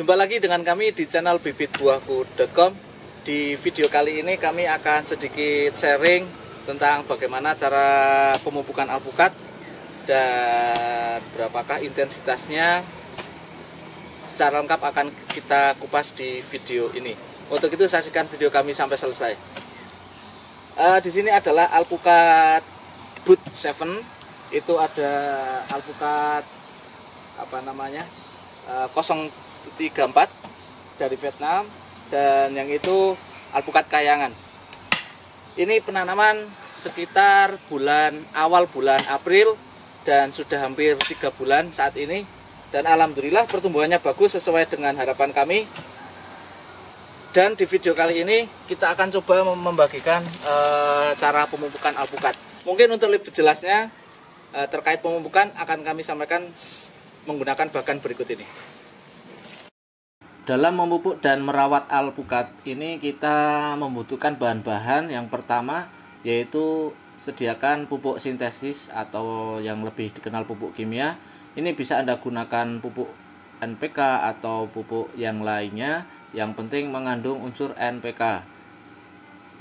Jumpa lagi dengan kami di channel bibitbuahku.com. Di video kali ini kami akan sedikit sharing tentang bagaimana cara pemupukan alpukat dan berapakah intensitasnya. Secara lengkap akan kita kupas di video ini. Untuk itu saksikan video kami sampai selesai. Di sini adalah alpukat Boot 7. Itu ada alpukat 034 dari Vietnam, dan yang itu alpukat kayangan. Ini penanaman sekitar awal bulan April dan sudah hampir 3 bulan saat ini, dan alhamdulillah pertumbuhannya bagus sesuai dengan harapan kami. Dan di video kali ini kita akan coba membagikan cara pemupukan alpukat. Mungkin untuk lebih jelasnya terkait pemupukan akan kami sampaikan menggunakan bagan berikut ini. Dalam memupuk dan merawat alpukat ini kita membutuhkan bahan-bahan. Yang pertama yaitu sediakan pupuk sintesis atau yang lebih dikenal pupuk kimia. Ini bisa Anda gunakan pupuk NPK atau pupuk yang lainnya. Yang penting mengandung unsur NPK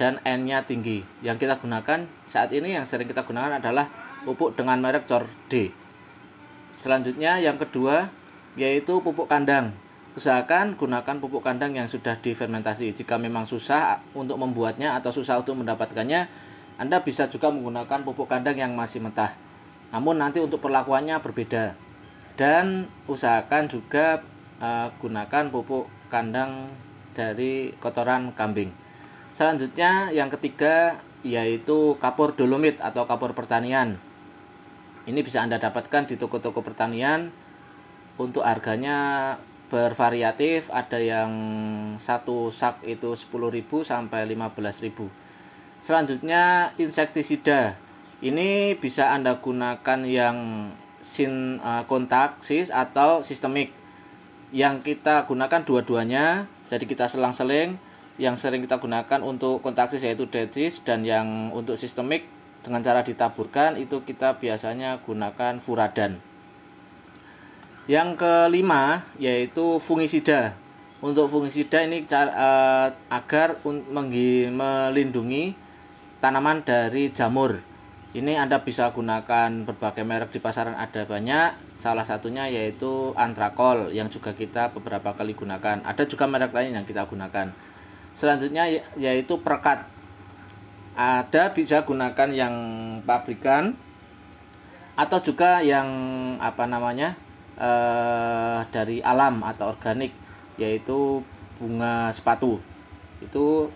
dan N-nya tinggi. Yang kita gunakan saat ini, yang sering kita gunakan adalah pupuk dengan merek Cor D. Selanjutnya yang kedua yaitu pupuk kandang. Usahakan gunakan pupuk kandang yang sudah difermentasi. Jika memang susah untuk membuatnya atau susah untuk mendapatkannya, Anda bisa juga menggunakan pupuk kandang yang masih mentah. Namun nanti untuk perlakuannya berbeda. Dan usahakan juga gunakan pupuk kandang dari kotoran kambing. Selanjutnya yang ketiga yaitu kapur dolomit atau kapur pertanian. Ini bisa Anda dapatkan di toko-toko pertanian. Untuk harganya bervariatif, ada yang satu sak itu 10.000 sampai 15.000. Selanjutnya insektisida. Ini bisa Anda gunakan yang kontak sis atau sistemik. Yang kita gunakan dua-duanya, jadi kita selang-seling. Yang sering kita gunakan untuk kontak sis yaitu decis, dan yang untuk sistemik dengan cara ditaburkan itu kita biasanya gunakan furadan. Yang kelima yaitu fungisida. Untuk fungisida ini agar melindungi tanaman dari jamur. Ini Anda bisa gunakan berbagai merek di pasaran, ada banyak. Salah satunya yaitu Antrakol yang juga kita beberapa kali gunakan. Ada juga merek lain yang kita gunakan. Selanjutnya yaitu perekat. Ada bisa gunakan yang pabrikan atau juga yang dari alam atau organik, yaitu bunga sepatu. Itu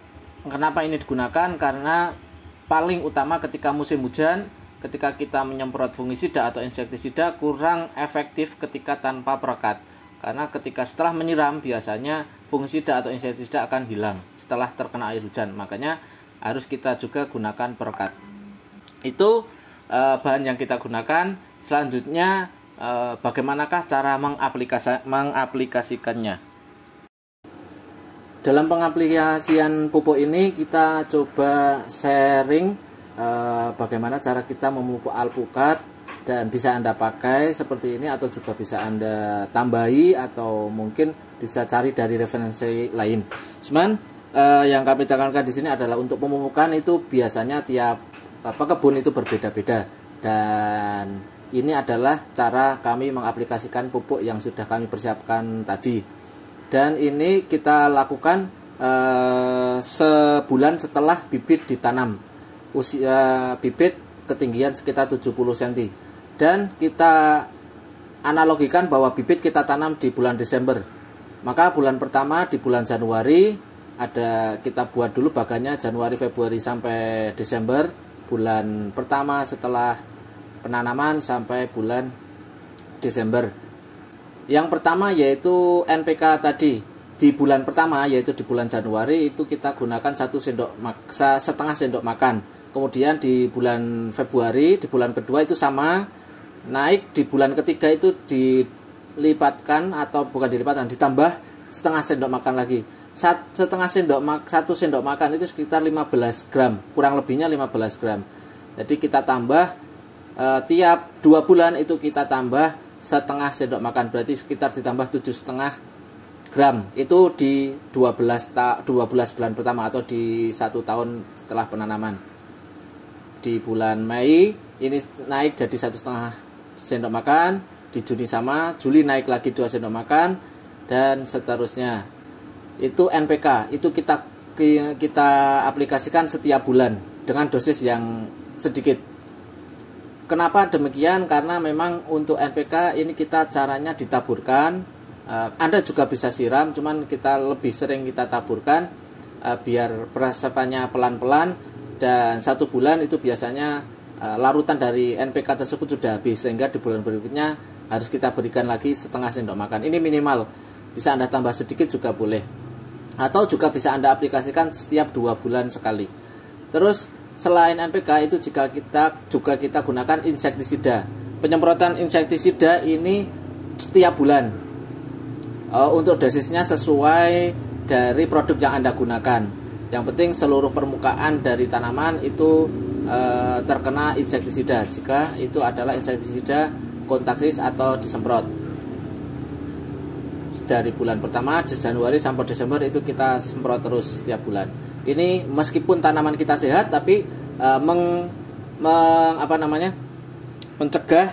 kenapa ini digunakan? Karena paling utama ketika musim hujan, ketika kita menyemprot fungisida atau insektisida kurang efektif ketika tanpa perekat. Karena ketika setelah menyiram biasanya fungisida atau insektisida akan hilang setelah terkena air hujan. Makanya harus kita juga gunakan perekat. Itu bahan yang kita gunakan. Selanjutnya bagaimanakah cara mengaplikasikannya? Dalam pengaplikasian pupuk ini kita coba sharing bagaimana cara kita memupuk alpukat, dan bisa Anda pakai seperti ini atau juga bisa Anda tambahi atau mungkin bisa cari dari referensi lain. Cuman yang kami tekankan di sini adalah untuk pemupukan itu biasanya tiap kebun itu berbeda-beda, dan ini adalah cara kami mengaplikasikan pupuk yang sudah kami persiapkan tadi. Dan ini kita lakukan sebulan setelah bibit ditanam. Usia bibit ketinggian sekitar 70 cm. Dan kita analogikan bahwa bibit kita tanam di bulan Desember. Maka bulan pertama di bulan Januari kita buat dulu bagannya Januari, Februari sampai Desember. Bulan pertama setelah penanaman sampai bulan Desember. Yang pertama yaitu NPK tadi. Di bulan pertama yaitu di bulan Januari itu kita gunakan setengah sendok makan. Kemudian di bulan Februari, di bulan kedua itu sama. Naik di bulan ketiga itu dilipatkan atau bukan dilipatkan, ditambah setengah sendok makan lagi. Satu sendok makan itu sekitar 15 gram, kurang lebihnya 15 gram. Jadi kita tambah tiap 2 bulan itu kita tambah setengah sendok makan, berarti sekitar ditambah 7,5 gram itu di 12 bulan pertama atau di 1 tahun setelah penanaman. Di bulan Mei ini naik jadi 1,5 sendok makan, di Juni sama, Juli naik lagi 2 sendok makan, dan seterusnya. Itu NPK, itu kita aplikasikan setiap bulan dengan dosis yang sedikit. Kenapa demikian? Karena memang untuk NPK ini kita caranya ditaburkan. Anda juga bisa siram, cuman kita lebih sering kita taburkan biar perasapannya pelan-pelan, dan 1 bulan itu biasanya larutan dari NPK tersebut sudah habis, sehingga di bulan berikutnya harus kita berikan lagi 1/2 sendok makan. Ini minimal, bisa Anda tambah sedikit juga boleh, atau juga bisa Anda aplikasikan setiap 2 bulan sekali. Terus selain NPK itu juga kita gunakan insektisida. Penyemprotan insektisida ini setiap bulan. Untuk dosisnya sesuai dari produk yang Anda gunakan. Yang penting seluruh permukaan dari tanaman itu terkena insektisida. Jika itu adalah insektisida kontaksis atau disemprot. Dari bulan pertama di Januari sampai Desember itu kita semprot terus setiap bulan. Ini meskipun tanaman kita sehat, tapi mencegah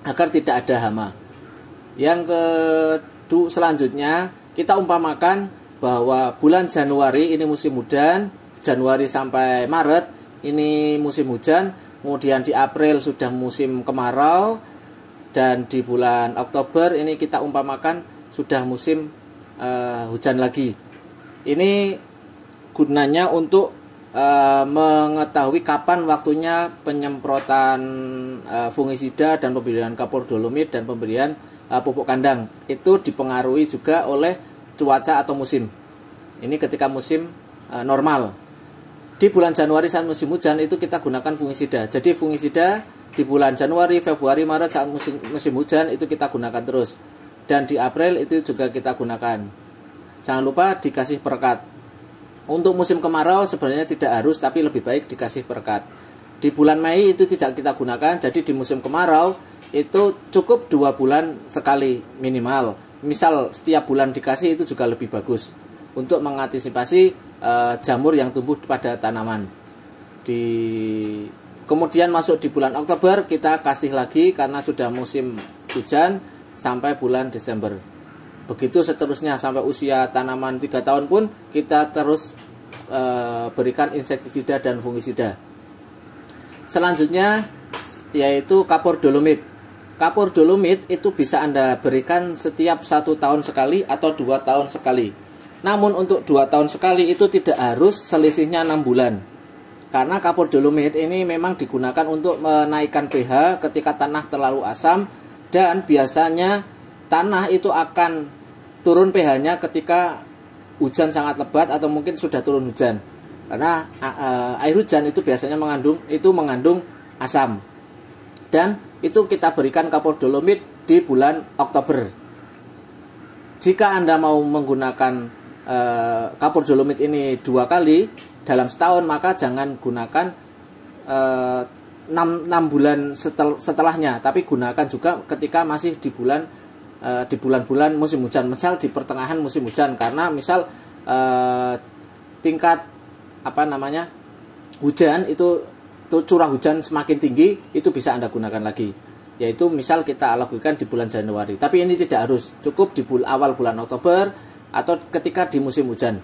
agar tidak ada hama. Yang selanjutnya kita umpamakan bahwa bulan Januari ini musim hujan, Januari sampai Maret ini musim hujan, kemudian di April sudah musim kemarau, dan di bulan Oktober ini kita umpamakan sudah musim hujan lagi. Ini gunanya untuk mengetahui kapan waktunya penyemprotan fungisida dan pemberian kapur dolomit dan pemberian pupuk kandang. Itu dipengaruhi juga oleh cuaca atau musim. Ini ketika musim normal. Di bulan Januari saat musim hujan itu kita gunakan fungisida. Jadi fungisida di bulan Januari, Februari, Maret saat musim hujan itu kita gunakan terus. Dan di April itu juga kita gunakan. Jangan lupa dikasih perekat. Untuk musim kemarau sebenarnya tidak harus, tapi lebih baik dikasih perekat. Di bulan Mei itu tidak kita gunakan, jadi di musim kemarau itu cukup 2 bulan sekali minimal. Misal setiap bulan dikasih itu juga lebih bagus untuk mengantisipasi jamur yang tumbuh pada tanaman. Kemudian masuk di bulan Oktober kita kasih lagi karena sudah musim hujan sampai bulan Desember. Begitu seterusnya sampai usia tanaman 3 tahun pun kita terus berikan insektisida dan fungisida. Selanjutnya yaitu kapur dolomit. Kapur dolomit itu bisa Anda berikan setiap 1 tahun sekali atau 2 tahun sekali. Namun untuk 2 tahun sekali itu tidak harus selisihnya 6 bulan. Karena kapur dolomit ini memang digunakan untuk menaikkan pH ketika tanah terlalu asam, dan biasanya tanah itu akan turun pH-nya ketika hujan sangat lebat atau mungkin sudah turun hujan. Karena air hujan itu biasanya mengandung asam. Dan itu kita berikan kapur dolomit di bulan Oktober. Jika Anda mau menggunakan kapur dolomit ini 2 kali dalam setahun, maka jangan gunakan 6 bulan setelahnya, tapi gunakan juga ketika masih di bulan-bulan musim hujan, misal di pertengahan musim hujan, karena misal tingkat hujan itu curah hujan semakin tinggi, itu bisa Anda gunakan lagi, yaitu misal kita lakukan di bulan Januari, tapi ini tidak harus, cukup di awal bulan Oktober atau ketika di musim hujan.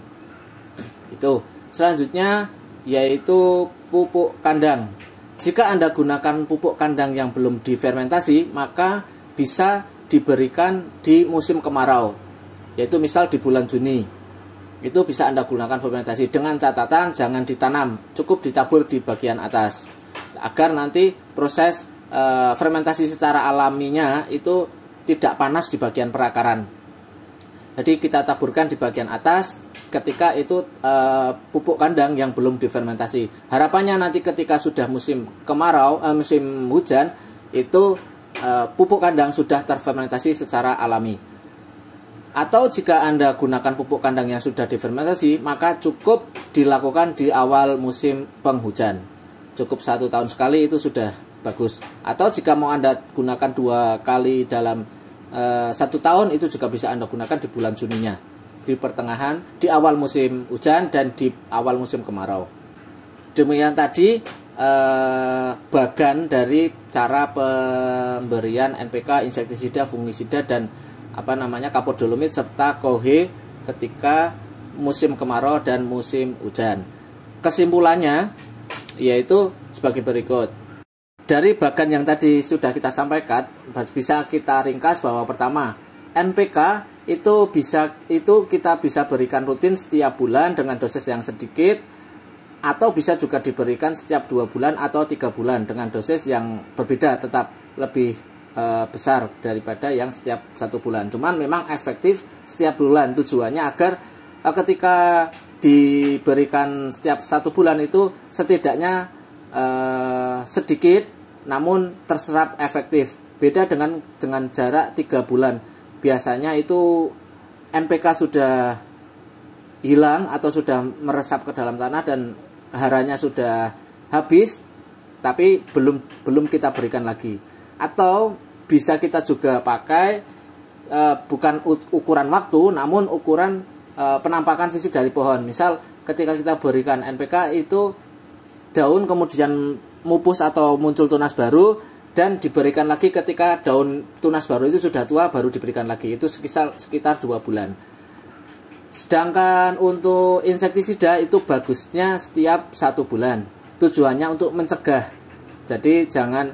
Itu selanjutnya yaitu pupuk kandang. Jika Anda gunakan pupuk kandang yang belum difermentasi, maka bisa diberikan di musim kemarau, yaitu misal di bulan Juni. Itu bisa Anda gunakan fermentasi, dengan catatan jangan ditanam, cukup ditabur di bagian atas, agar nanti proses fermentasi secara alaminya itu tidak panas di bagian perakaran. Jadi kita taburkan di bagian atas ketika itu pupuk kandang yang belum difermentasi. Harapannya nanti ketika sudah musim kemarau, musim hujan, itu pupuk kandang sudah terfermentasi secara alami. Atau jika Anda gunakan pupuk kandang yang sudah difermentasi, maka cukup dilakukan di awal musim penghujan. Cukup 1 tahun sekali itu sudah bagus. Atau jika mau Anda gunakan 2 kali dalam 1 tahun itu juga bisa Anda gunakan di bulan Juninya, di pertengahan, di awal musim hujan dan di awal musim kemarau. Demikian tadi bagan dari cara pemberian NPK, insektisida, fungisida dan kapur dolomit serta kohe ketika musim kemarau dan musim hujan. Kesimpulannya yaitu sebagai berikut. Dari bagan yang tadi sudah kita sampaikan, bisa kita ringkas bahwa pertama, NPK itu kita bisa berikan rutin setiap bulan dengan dosis yang sedikit, atau bisa juga diberikan setiap 2 bulan atau 3 bulan dengan dosis yang berbeda, tetap lebih besar daripada yang setiap 1 bulan. Cuman memang efektif setiap bulan, tujuannya agar ketika diberikan setiap 1 bulan itu setidaknya sedikit namun terserap efektif. Beda dengan jarak 3 bulan. Biasanya itu NPK sudah hilang atau sudah meresap ke dalam tanah dan haranya sudah habis, tapi belum kita berikan lagi. Atau bisa kita juga pakai bukan ukuran waktu, namun ukuran penampakan fisik dari pohon. Misal ketika kita berikan NPK itu daun kemudian mupus atau muncul tunas baru, dan diberikan lagi ketika daun tunas baru itu sudah tua baru diberikan lagi. Itu sekitar 2 bulan. Sedangkan untuk insektisida itu bagusnya setiap 1 bulan. Tujuannya untuk mencegah. Jadi jangan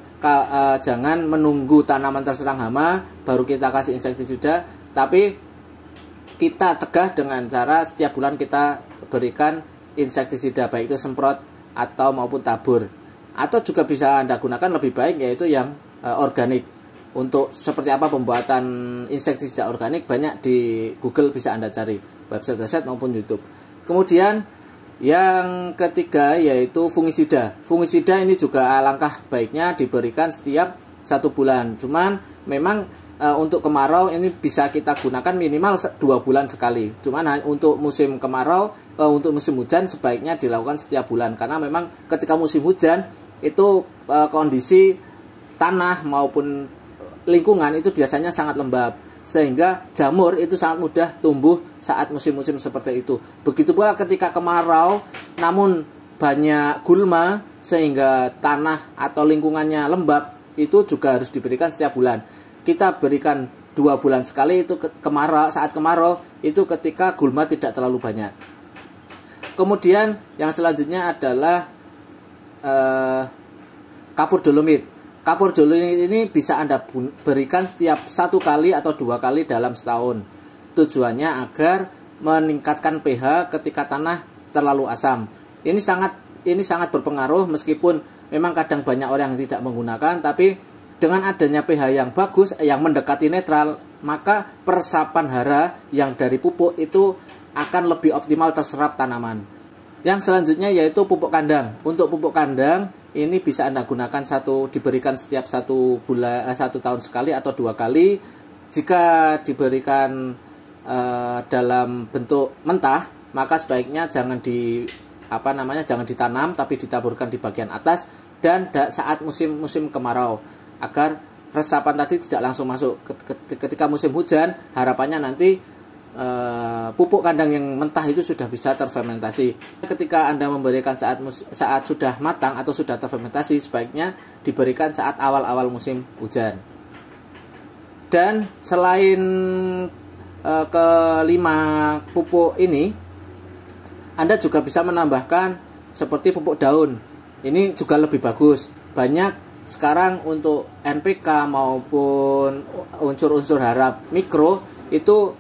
menunggu tanaman terserang hama baru kita kasih insektisida, tapi kita cegah dengan cara setiap bulan kita berikan insektisida, baik itu semprot atau maupun tabur. Atau juga bisa Anda gunakan lebih baik yaitu yang organik. Untuk seperti apa pembuatan insektisida organik banyak di Google, bisa Anda cari website maupun YouTube. Kemudian yang ketiga yaitu fungisida. Fungisida ini juga alangkah baiknya diberikan setiap 1 bulan. Cuman memang untuk kemarau ini bisa kita gunakan minimal 2 bulan sekali. Cuman untuk musim kemarau, untuk musim hujan sebaiknya dilakukan setiap bulan. Karena memang ketika musim hujan itu kondisi tanah maupun lingkungan itu biasanya sangat lembab, sehingga jamur itu sangat mudah tumbuh saat musim-musim seperti itu. Begitu pula ketika kemarau namun banyak gulma sehingga tanah atau lingkungannya lembab, itu juga harus diberikan setiap bulan. Kita berikan 2 bulan sekali itu saat kemarau itu ketika gulma tidak terlalu banyak. Kemudian yang selanjutnya adalah kapur dolomit. Kapur dolomit ini bisa Anda berikan setiap 1 kali atau 2 kali dalam setahun. Tujuannya agar meningkatkan pH ketika tanah terlalu asam. Ini sangat berpengaruh, meskipun memang kadang banyak orang yang tidak menggunakan, tapi dengan adanya pH yang bagus, yang mendekati netral, maka peresapan hara yang dari pupuk itu akan lebih optimal terserap tanaman. Yang selanjutnya yaitu pupuk kandang. Untuk pupuk kandang ini bisa Anda gunakan diberikan setiap 1 tahun sekali atau 2 kali. Jika diberikan dalam bentuk mentah, maka sebaiknya jangan ditanam, tapi ditaburkan di bagian atas dan saat musim kemarau, agar resapan tadi tidak langsung masuk. Ketika musim hujan, harapannya nanti pupuk kandang yang mentah itu sudah bisa terfermentasi. Ketika Anda memberikan saat sudah matang atau sudah terfermentasi, sebaiknya diberikan saat awal-awal musim hujan. Dan selain kelima pupuk ini, Anda juga bisa menambahkan seperti pupuk daun. Ini juga lebih bagus. Banyak sekarang untuk NPK maupun unsur-unsur hara mikro itu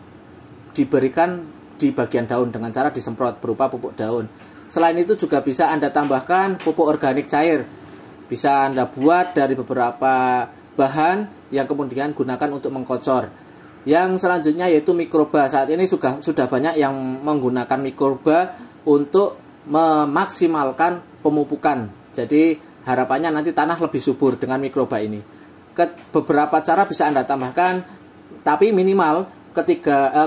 diberikan di bagian daun dengan cara disemprot berupa pupuk daun. Selain itu juga bisa Anda tambahkan pupuk organik cair. Bisa Anda buat dari beberapa bahan yang kemudian gunakan untuk mengkocor. Yang selanjutnya yaitu mikroba. Saat ini sudah banyak yang menggunakan mikroba untuk memaksimalkan pemupukan. Jadi harapannya nanti tanah lebih subur dengan mikroba ini. Beberapa cara bisa Anda tambahkan, tapi minimal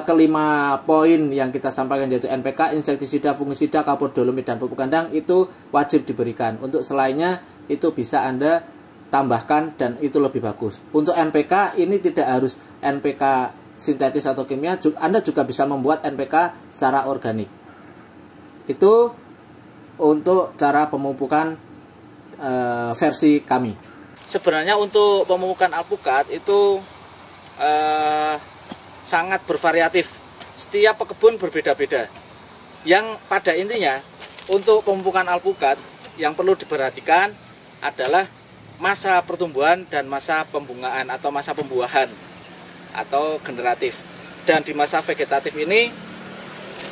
kelima poin yang kita sampaikan, yaitu NPK, insektisida, fungisida, kapur dolomit, dan pupuk kandang itu wajib diberikan. Untuk selainnya itu bisa Anda tambahkan dan itu lebih bagus. Untuk NPK ini tidak harus NPK sintetis atau kimia, Anda juga bisa membuat NPK secara organik. Itu untuk cara pemupukan versi kami. Sebenarnya untuk pemupukan alpukat itu sangat bervariatif. Setiap pekebun berbeda-beda. Yang pada intinya untuk pemupukan alpukat yang perlu diperhatikan adalah masa pertumbuhan dan masa pembungaan atau masa pembuahan atau generatif. Dan di masa vegetatif ini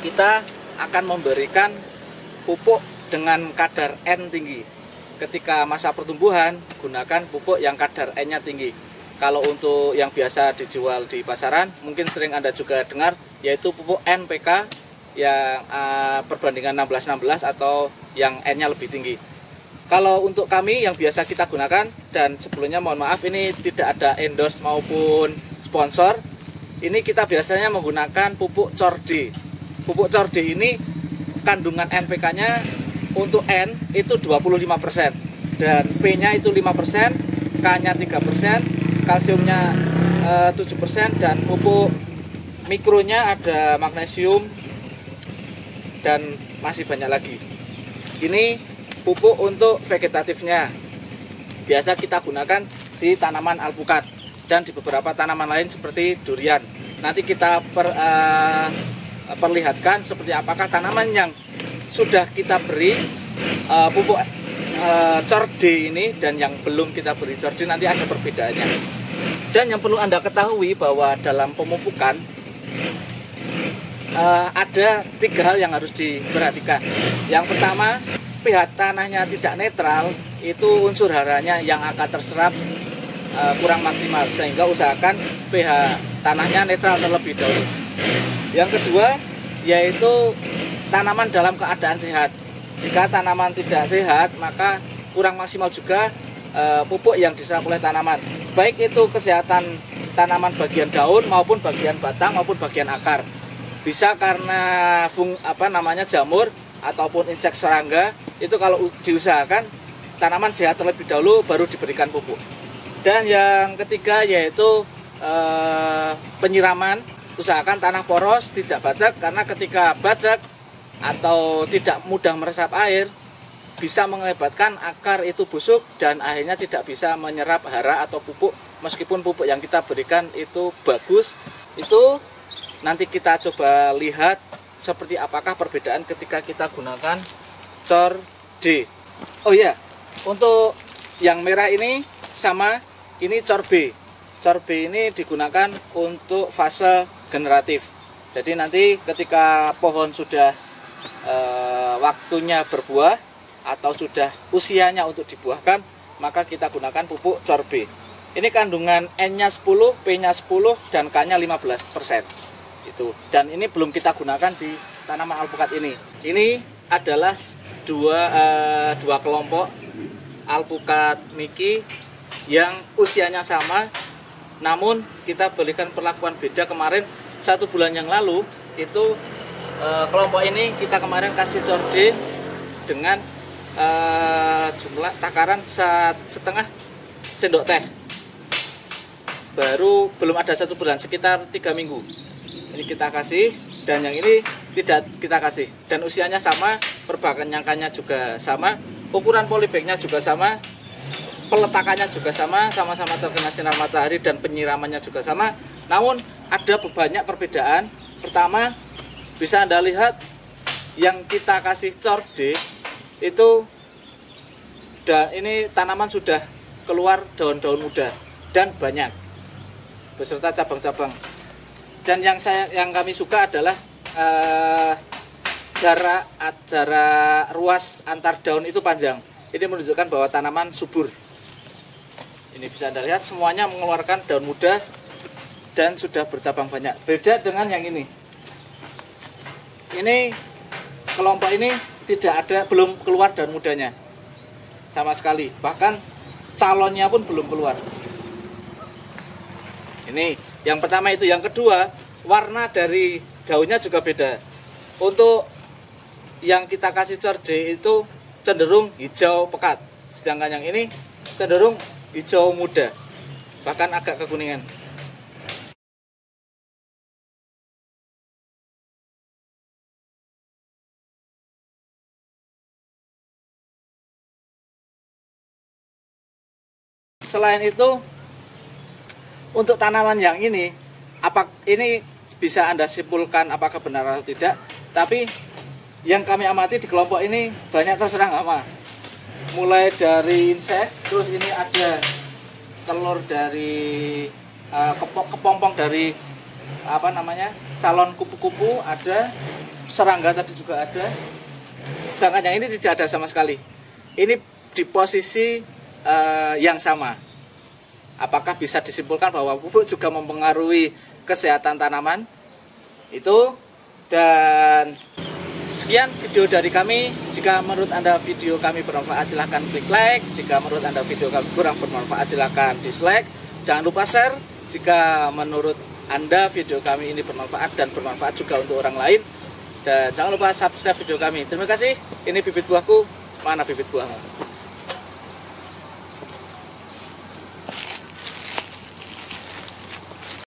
kita akan memberikan pupuk dengan kadar N tinggi. Ketika masa pertumbuhan gunakan pupuk yang kadar N-nya tinggi. Kalau untuk yang biasa dijual di pasaran mungkin sering Anda juga dengar, yaitu pupuk NPK yang perbandingan 16-16 atau yang N-nya lebih tinggi. Kalau untuk kami yang biasa kita gunakan, dan sebelumnya mohon maaf ini tidak ada endorse maupun sponsor, ini kita biasanya menggunakan pupuk Cor-D. Pupuk Cor-D ini kandungan NPK-nya untuk N itu 25% dan P-nya itu 5%, K-nya 3%, kalsiumnya 7%, dan pupuk mikronya ada magnesium dan masih banyak lagi. Ini pupuk untuk vegetatifnya biasa kita gunakan di tanaman alpukat dan di beberapa tanaman lain seperti durian. Nanti kita perlihatkan seperti apakah tanaman yang sudah kita beri pupuk Cor-D ini dan yang belum kita beri Cor-D, nanti ada perbedaannya. Dan yang perlu Anda ketahui bahwa dalam pemupukan ada 3 hal yang harus diperhatikan. Yang pertama, pH tanahnya tidak netral, itu unsur haranya yang akan terserap kurang maksimal, sehingga usahakan pH tanahnya netral terlebih dahulu. Yang kedua, yaitu tanaman dalam keadaan sehat. Jika tanaman tidak sehat, maka kurang maksimal juga pupuk yang diserap oleh tanaman. Baik itu kesehatan tanaman bagian daun maupun bagian batang maupun bagian akar. Bisa karena jamur ataupun insek serangga, itu kalau diusahakan tanaman sehat terlebih dahulu baru diberikan pupuk. Dan yang ketiga yaitu penyiraman. Usahakan tanah poros, tidak bajak, karena ketika bajak atau tidak mudah meresap air bisa mengakibatkan akar itu busuk dan akhirnya tidak bisa menyerap hara atau pupuk, meskipun pupuk yang kita berikan itu bagus. Itu nanti kita coba lihat seperti apakah perbedaan ketika kita gunakan Cor-D. Oh iya, untuk yang merah ini sama, ini Cor-B. Cor-B ini digunakan untuk fase generatif. Jadi nanti ketika pohon sudah waktunya berbuah atau sudah usianya untuk dibuahkan, maka kita gunakan pupuk Cor-B. Ini kandungan N-nya 10, P-nya 10, dan K-nya 15%. Itu. Dan ini belum kita gunakan di tanaman alpukat ini. Ini adalah dua kelompok alpukat Miki yang usianya sama, namun kita berikan perlakuan beda. Kemarin 1 bulan yang lalu itu kelompok ini kita kemarin kasih Cor-D dengan jumlah takaran setengah sendok teh. Baru belum ada 1 bulan, sekitar 3 minggu. Ini kita kasih, dan yang ini tidak kita kasih. Dan usianya sama, perbakannya juga sama, ukuran polybagnya juga sama, peletakannya juga sama, sama-sama terkena sinar matahari, dan penyiramannya juga sama. Namun ada banyak perbedaan. Pertama, bisa Anda lihat yang kita kasih Cor-D itu, dan ini tanaman sudah keluar daun-daun muda dan banyak beserta cabang-cabang. Dan yang kami suka adalah jarak ruas antar daun itu panjang. Ini menunjukkan bahwa tanaman subur. Ini bisa Anda lihat semuanya mengeluarkan daun muda dan sudah bercabang banyak. Beda dengan yang ini. Ini kelompok ini belum keluar daun mudanya sama sekali. Bahkan calonnya pun belum keluar. Ini yang pertama itu. Yang kedua, warna dari daunnya juga beda. Untuk yang kita kasih Cor-D itu cenderung hijau pekat, sedangkan yang ini cenderung hijau muda, bahkan agak kekuningan. Selain itu, untuk tanaman yang ini bisa Anda simpulkan apakah benar atau tidak, tapi yang kami amati di kelompok ini banyak terserang hama. Mulai dari insek, terus ini ada telur dari kepompong dari calon kupu-kupu, ada serangga tadi juga ada. Sedangkan yang ini tidak ada sama sekali. Ini di posisi yang sama. Apakah bisa disimpulkan bahwa pupuk juga mempengaruhi kesehatan tanaman? Itu. Dan sekian video dari kami. Jika menurut Anda video kami bermanfaat, silahkan klik like. Jika menurut Anda video kami kurang bermanfaat, silahkan dislike. Jangan lupa share jika menurut Anda video kami ini bermanfaat dan bermanfaat juga untuk orang lain. Dan jangan lupa subscribe video kami. Terima kasih. Ini bibit buahku. Mana bibit buahmu?